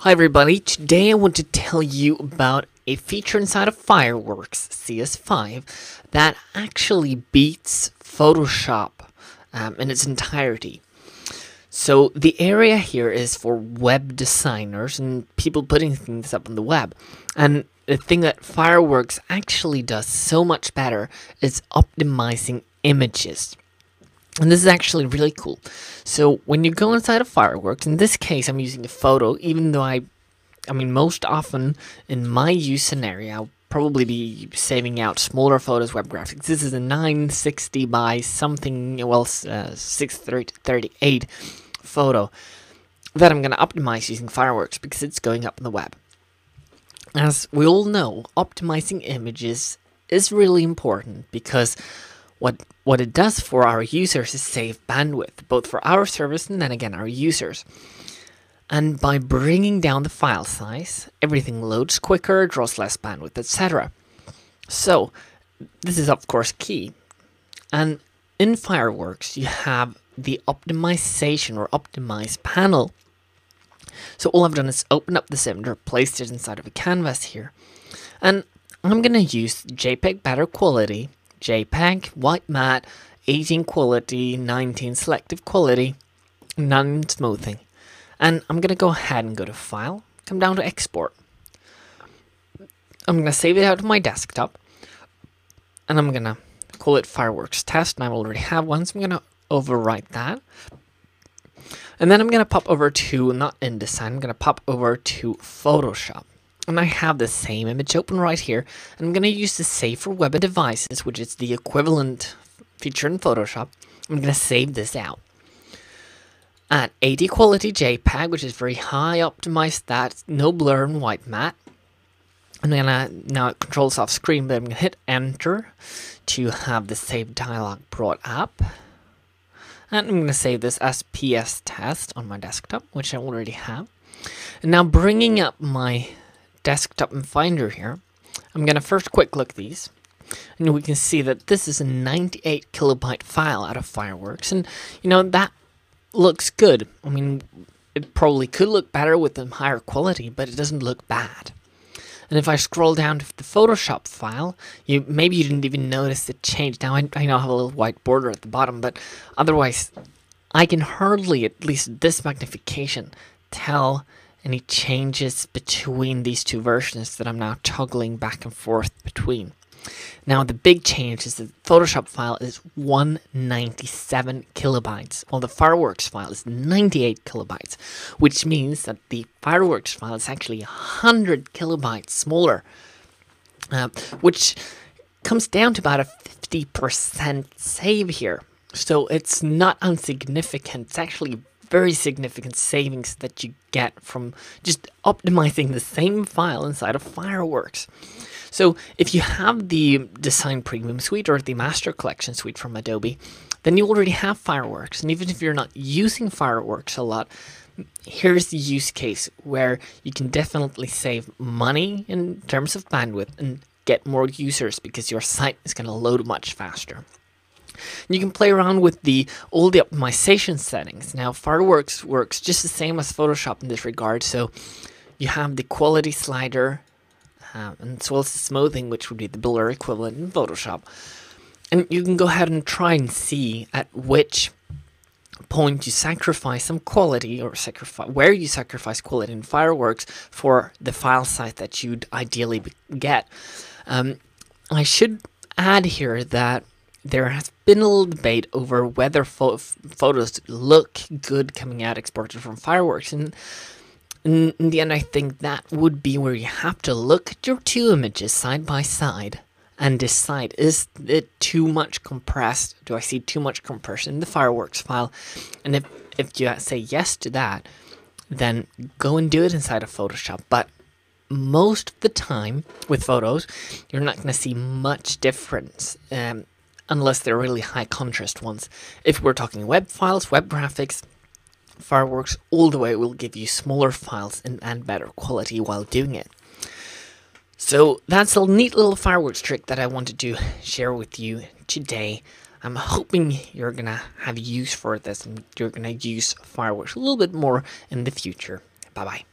Hi everybody, today I want to tell you about a feature inside of Fireworks CS5 that actually beats Photoshop in its entirety. So the area here is for web designers and people putting things up on the web. And the thing that Fireworks actually does so much better is optimizing images. And this is actually really cool. So when you go inside of Fireworks, in this case I'm using a photo, even though I mean most often in my use scenario, I'll probably be saving out smaller photos, web graphics. This is a 960 by something, 638 photo that I'm going to optimize using Fireworks because it's going up on the web. As we all know, optimizing images is really important because what it does for our users is save bandwidth, both for our service and then again our users. And by bringing down the file size, everything loads quicker, draws less bandwidth, etc. So this is of course key. And in Fireworks you have the optimization or optimize panel. So all I've done is open up this image or placed it inside of a canvas here. And I'm going to use JPEG better quality, JPEG, white matte, 18 quality, 19 selective quality, none smoothing. And I'm going to go ahead and go to File, come down to Export. I'm going to save it out to my desktop. And I'm going to call it Fireworks Test. And I already have one, so I'm going to overwrite that. And then I'm going to pop over to, not InDesign, I'm going to pop over to Photoshop. And I have the same image open right here. And I'm going to use the Save for Web and Devices, which is the equivalent feature in Photoshop. I'm going to save this out. At 80 quality JPEG, which is very high, optimized that, no blur and white matte. I'm going to, now it controls off screen, but I'm going to hit Enter to have the save dialog brought up. And I'm going to save this as PS Test on my desktop, which I already have. And now bringing up my desktop and Finder here, I'm going to first quick look these. And we can see that this is a 98 kilobyte file out of Fireworks. And, you know, that looks good. I mean, it probably could look better with a higher quality, but it doesn't look bad. And if I scroll down to the Photoshop file, maybe you didn't even notice the change. Now, I know I have a little white border at the bottom, but otherwise, I can hardly, at least this magnification, tell any changes between these two versions that I'm now toggling back and forth between. Now, the big change is that the Photoshop file is 197 kilobytes, while the Fireworks file is 98 kilobytes, which means that the Fireworks file is actually 100 kilobytes smaller, which comes down to about a 50% save here. So it's not insignificant. It's actually very significant savings that you get from just optimizing the same file inside of Fireworks. So if you have the Design Premium Suite or the Master Collection Suite from Adobe, then you already have Fireworks. And even if you're not using Fireworks a lot, here's the use case where you can definitely save money in terms of bandwidth and get more users because your site is going to load much faster. You can play around with all the optimization settings. Now, Fireworks works just the same as Photoshop in this regard. So you have the quality slider, and as well as the smoothing, which would be the blur equivalent in Photoshop. And you can go ahead and try and see at which point you sacrifice some quality, or where you sacrifice quality in Fireworks for the file size that you'd ideally get. I should add here that there has been a little debate over whether photos look good coming out exported from Fireworks, and in the end I think that would be where you have to look at your two images side by side and decide, is it too much compressed? Do I see too much compression in the Fireworks file? And if you say yes to that, then go and do it inside of Photoshop. But most of the time with photos, you're not going to see much difference, unless they're really high contrast ones. If we're talking web files, web graphics, Fireworks all the way will give you smaller files and better quality while doing it. So that's a neat little Fireworks trick that I wanted to share with you today. I'm hoping you're going to have use for this and you're going to use Fireworks a little bit more in the future. Bye-bye.